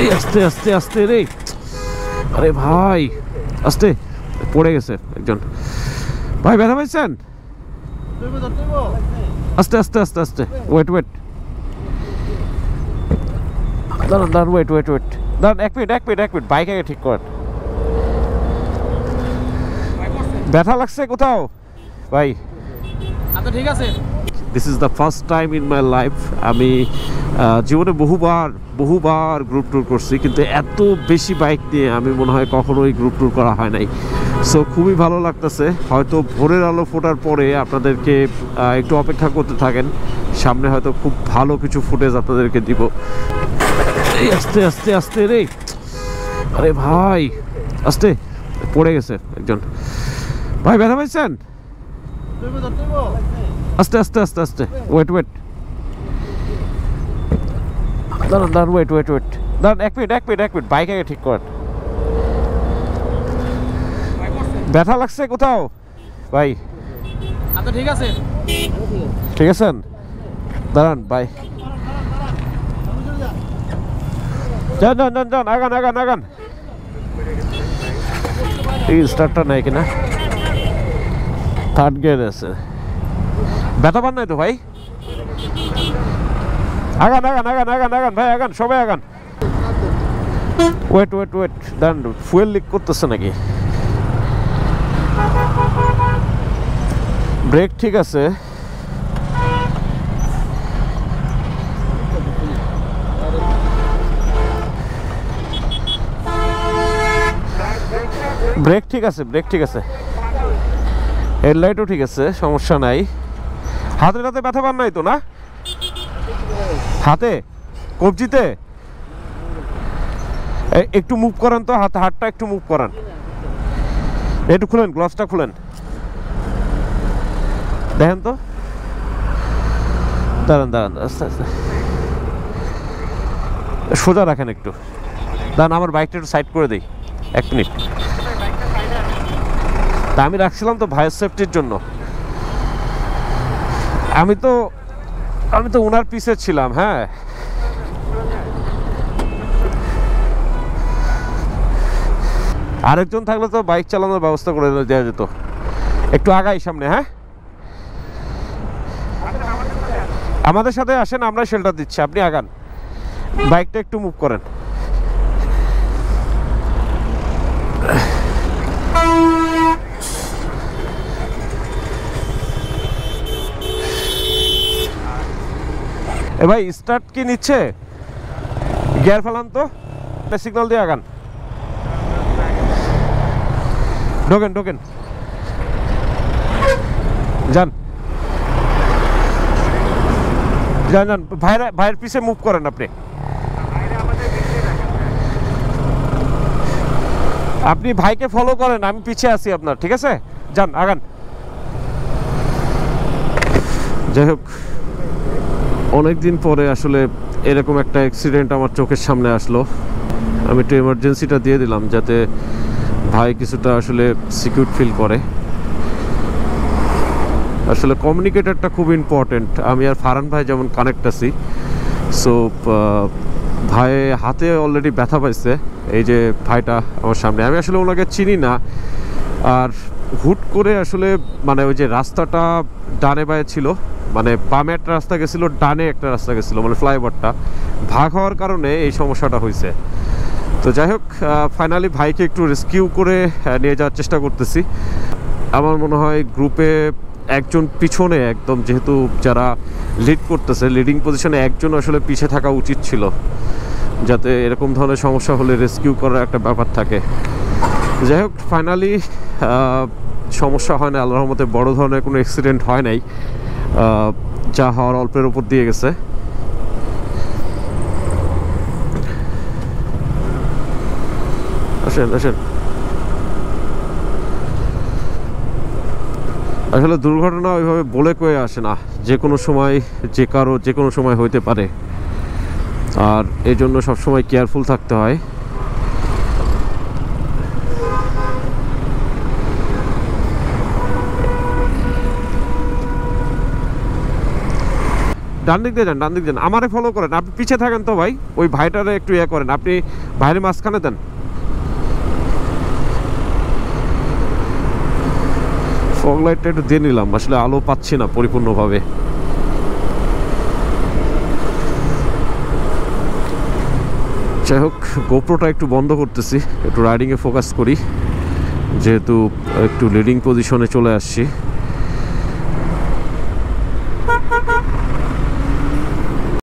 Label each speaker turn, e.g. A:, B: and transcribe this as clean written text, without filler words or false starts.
A: এই আস্তে আস্তে আস্তে রে, আরে ভাই আস্তে, পড়ে গেছে একজন ভাই, ব্যথা পাইছেন? আস্তে আস্তে আস্তে আস্তে, ওয়েট ওয়েট, দাঁড়ান দাঁড়ান, ওয়েট ওয়েট ওয়েট, দাঁড়ান, এক মিনিট এক মিনিট এক মিনিট, বাইক আগে ঠিক করেন। ব্যথা লাগছে কোথাও ভাই?
B: আচ্ছা ঠিক আছে।
A: This is the first time in my life. আমি জীবনে বহুবার গ্রুপ ট্যুর করছি, কিন্তু এত বেশি বাইক নিয়ে আমি মনে হয় কখনোই গ্রুপ ট্যুর করা হয় নাই। সো খুবই ভালো লাগতেছে। হয়তো ভোরের আলো ফোটার পরে আপনাদেরকে একটু অপেক্ষা করতে থাকেন, সামনে হয়তো খুব ভালো কিছু ফুটেজ আপনাদেরকে দিব। এই আস্তে আস্তে আস্তে রে, আরে ভাই আস্তে, পড়ে গেছে একজন ভাই, ব্যথা পাইছেন? আস্তে আস্তে আস্তে আস্তে, ওয়েট ওয়েট, দাঁড়ান দাঁড়ান, ওয়েট ওয়েট ওয়েট, দাঁড়ান, এক মিনিট এক মিনিট এক মিনিট, বাইক আগে ঠিক করেন। ব্যথা লাগছে কোথাও ভাই?
B: আচ্ছা ঠিক আছে।
A: ঠিক আছেন? দাঁড়ান ভাই, যান যান যান যান, আগান আগান আগান। এই স্টার্টটা নাই কিনা, থার্ড গিয়ার আছে। ব্যথা পান নাই তো ভাই? আগান আগান আগান আগান আগান ভাই, আগান, সবাই আগান। ওয়েট ওয়েট ওয়েট, দাঁড়ান, ফুয়েল লিক করতেছে নাকি? ব্রেক ঠিক আছে? ব্রেক ঠিক আছে, ব্রেক ঠিক আছে, হেডলাইটও ঠিক আছে, সমস্যা নাই। হাতে হাতে ব্যথা পান নাই তো না? হাতে, কবজিতে একটু মুভ করেন তো, হাতটা একটু মুভ করান, একটু খুলেন, গ্লাভসটা খুলেন, দেখেন তো। দাঁড়ান দাঁড়ান, আস্তে আস্তে, সোজা রাখেন একটু। দাঁড়ান, আমার বাইকটা একটু সাইড করে দিই, এক মিনিট। তা আমি রাখছিলাম তো ভাইয়ের সেফটির জন্য। আমি তো ওনার পিছে ছিলাম। হ্যাঁ, আরেকজন থাকলে তো বাইক চালানোর ব্যবস্থা করে দেওয়া যেত। একটু আগাই সামনে। হ্যাঁ, আমাদের সাথে আসেন, আমরা শেল্টার দিচ্ছি, আপনি আগান, বাইকটা একটু মুভ করেন। এ ভাই, স্টার্ট কি নিচ্ছে? গিয়ার ফেলান তো, সিগন্যাল দিয়ে আগান, ঢোকেন ঢোকেন, যান যান যান, ভাইয়ের পিছে মুভ করেন আপনি। আপনি ভাইকে ফলো করেন, আমি পিছে আছি আপনার, ঠিক আছে? যান, আগান। যাই হোক, অনেকদিন পরে আসলে এরকম একটা অ্যাক্সিডেন্ট আমার চোখের সামনে আসলো। আমি একটু এমার্জেন্সিটা দিয়ে দিলাম যাতে ভাই কিছুটা আসলে সিকিউর ফিল করে। আসলে কমিউনিকেটরটা খুব ইম্পর্টেন্ট। আমি আর ফারহান ভাই যেমন কানেক্ট আছি, সো ভাই হাতে অলরেডি ব্যথা পাইছে। এই যে ভাইটা আমার সামনে, আমি আসলে ওনাকে চিনি না। আর হুট করে আসলে মানে ওই যে রাস্তাটা ডানে বায়ে ছিল, মানে বামে একটা রাস্তা গেছিলো, ডানে একটা রাস্তা গেছিলো, মানে ফ্লাইওভারটা ভাগ হওয়ার কারণে এই সমস্যাটা হয়েছে। তো যাই হোক, ফাইনালি ভাইকে একটু রেস্কিউ করে নিয়ে যাওয়ার চেষ্টা করতেছি। আমার মনে হয় গ্রুপে একজন পিছনে একদম, যেহেতু যারা লিড করতেছে, লিডিং পজিশনে একজন আসলে পিছিয়ে থাকা উচিত ছিল, যাতে এরকম ধরনের সমস্যা হলে রেস্কিউ করার একটা ব্যাপার থাকে। যাই হোক, ফাইনালি সমস্যা হয় না, আল্লাহর রহমতে বড় ধরনের কোনো অ্যাক্সিডেন্ট হয় নাই, যা হওয়ার অল্পের উপর দিয়ে গেছে। আসেন আসেন। আসলে দুর্ঘটনা ওইভাবে বলে কয়ে আসে না, যে কোনো সময় যে কারো যে কোনো সময় হইতে পারে, আর এই জন্য সবসময় কেয়ারফুল থাকতে হয়। ডান দিক দিয়ে যান, ডান দিক যান, আমারে ফলো করেন, আপনি পিছিয়ে থাকেন তো ভাই, ওই ভাইটারে একটু ইয়ে করেন, আপনি ভাইয়ের মাঝখানে দেন। ফগ লাইটটা একটু দিয়ে নিলাম, আসলে আলো পাচ্ছি না পরিপূর্ণভাবে। যাই হোক, গোপ্রোটা একটু বন্ধ করতেছি, একটু রাইডিংয়ে ফোকাস করি, যেহেতু একটু লিডিং পজিশনে চলে আসছি।